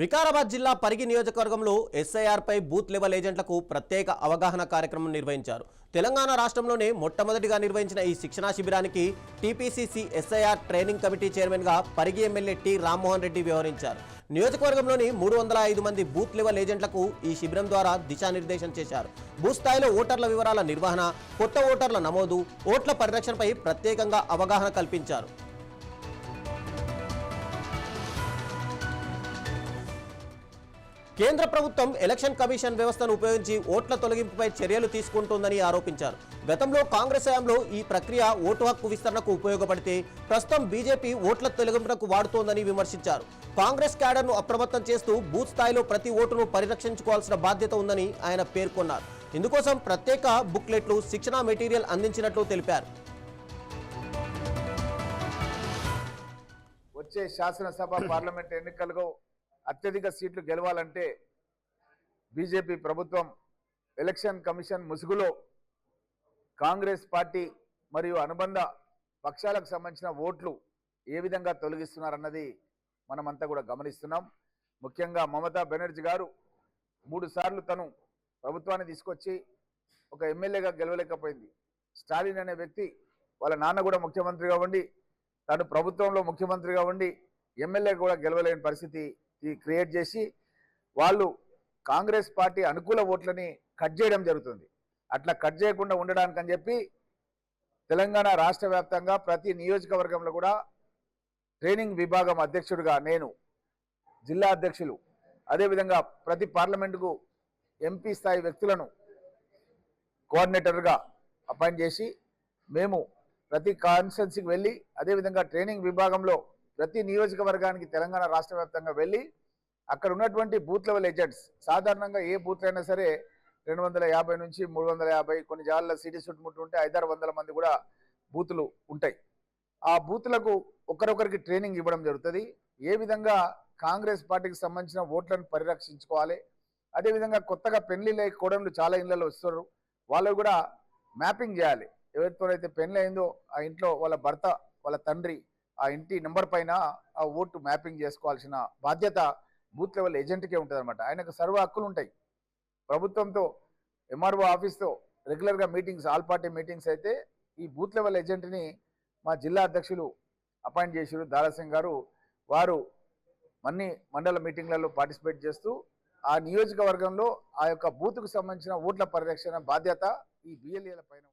వికారాబాద్ జిల్లా పరిగి నియోజకవర్గంలో ఎస్ఐఆర్ పై booth level ఏజెంట్లకు ప్రత్యేక అవగాహన కార్యక్రమం నిర్వహించారు. తెలంగాణ రాష్ట్రంలోనే మొట్టమొదటిగా నిర్వహించిన ఈ శిక్షణా శిబిరానికి TPCC SIR training committee chairman గా పరిగి ఎమ్మెల్యే టి రామ్మోహన్ రెడ్డి వ్యవహరించారు. నియోజకవర్గంలోని 305 మంది బూత్ లెవెల్ ఏజెంట్లకు ఈ శిబిరం ద్వారా దిశానిర్దేశం చేశారు. బూత్ స్థాయిలో ఓటర్ల వివరాల నిర్వహణ, కొత్త ఓటర్ల నమోదు, ఓట్ల పరిరక్షణపై ప్రత్యేకంగా అవగాహన కల్పించారు. కేంద్ర ప్రభుత్వం ఎలక్షన్ కమిషన్ వ్యవస్థను ఉపయోగించి ఓట్ల తొలగింపుపై చర్యలు తీసుకుంటోందని ఆరోపించారు. గతంలో కాంగ్రెస్ హయాంలో ఈ ప్రక్రియ ఓటు హక్కు విస్తరణకు ఉపయోగపడితే ప్రస్తుతం బీజేపీ ఓట్ల తొలగింపునకు వాడుతోందని విమర్శించారు. కాంగ్రెస్ క్యాడర్ను అప్రమత్తం చేస్తూ బూత్ స్థాయిలో ప్రతి ఓటును పరిరక్షించుకోవాల్సిన బాధ్యత ఉందని ఆయన పేర్కొన్నారు. ఇందుకోసం ప్రత్యేక బుక్లెట్లు, శిక్షణా మెటీరియల్ అందించినట్లు తెలిపారు. వచ్చే శాసనసభ పార్లమెంట్ ఎన్నికల్లో అత్యధిక సీట్లు గెలవాలంటే బీజేపీ ప్రభుత్వం ఎలక్షన్ కమిషన్ ముసుగులో కాంగ్రెస్ పార్టీ మరియు అనుబంధ పక్షాలకు సంబంధించిన ఓట్లు ఏ విధంగా తొలగిస్తున్నారన్నది మనమంతా కూడా గమనిస్తున్నాం. ముఖ్యంగా మమతా బెనర్జీ గారు 3 సార్లు తను ప్రభుత్వాన్ని తీసుకొచ్చి ఒక ఎమ్మెల్యేగా గెలవలేకపోయింది. స్టాలిన్ అనే వ్యక్తి వాళ్ళ నాన్న కూడా ముఖ్యమంత్రిగా ఉండి తను ప్రభుత్వంలో ముఖ్యమంత్రిగా ఉండి ఎమ్మెల్యే కూడా గెలవలేని పరిస్థితి క్రియేట్ చేసి వాళ్ళు కాంగ్రెస్ పార్టీ అనుకూల ఓట్లని కట్ చేయడం జరుగుతుంది. అట్లా కట్ చేయకుండా ఉండడానికని చెప్పి తెలంగాణ రాష్ట్ర వ్యాప్తంగా ప్రతి నియోజకవర్గంలో కూడా ట్రైనింగ్ విభాగం అధ్యక్షుడిగా నేను, జిల్లా అధ్యక్షులు, అదేవిధంగా ప్రతి పార్లమెంటుకు ఎంపీ స్థాయి వ్యక్తులను కోఆర్డినేటర్గా అపాయింట్ చేసి మేము ప్రతి కాన్స్టిట్యున్సీకి వెళ్ళి అదేవిధంగా ట్రైనింగ్ విభాగంలో ప్రతి నియోజకవర్గానికి తెలంగాణ రాష్ట్ర వ్యాప్తంగా వెళ్ళి అక్కడ ఉన్నటువంటి బూత్ లెవెల్ ఏజెంట్స్, సాధారణంగా ఏ బూత్ అయినా సరే 250 నుంచి 350, కొన్ని జాగాల్లో సిటీ చుట్టుముట్టు ఉంటే 500-600 మంది కూడా బూతులు ఉంటాయి. ఆ బూతులకు ఒకరొకరికి ట్రైనింగ్ ఇవ్వడం జరుగుతుంది. ఏ విధంగా కాంగ్రెస్ పార్టీకి సంబంధించిన ఓట్లను పరిరక్షించుకోవాలి, అదేవిధంగా కొత్తగా పెళ్లిళ్ళ కోడళ్ళు చాలా ఇళ్లలో వస్తారు, వాళ్ళు కూడా మ్యాపింగ్ చేయాలి. ఎవరితోనైతే పెళ్లి అయిందో ఆ ఇంట్లో వాళ్ళ భర్త, వాళ్ళ తండ్రి ఆ ఇంటి నెంబర్ పైన ఆ ఓటు మ్యాపింగ్ చేసుకోవాల్సిన బాధ్యత బూత్ లెవెల్ ఏజెంట్కే ఉంటుంది అనమాట. ఆయనకు సర్వ హక్కులు ఉంటాయి. ప్రభుత్వంతో ఎంఆర్ఓ ఆఫీస్తో రెగ్యులర్గా మీటింగ్స్, ఆల్ పార్టీ మీటింగ్స్ అయితే ఈ బూత్ లెవెల్ ఏజెంట్ని మా జిల్లా అధ్యక్షులు అపాయింట్ చేశారు, దారాసింగ్ గారు. వారు అన్ని మండల మీటింగ్లలో పార్టిసిపేట్ చేస్తూ ఆ నియోజకవర్గంలో ఆ యొక్క బూత్కు సంబంధించిన ఓట్ల పరిరక్షణ బాధ్యత ఈ బిఎల్ఏల పైన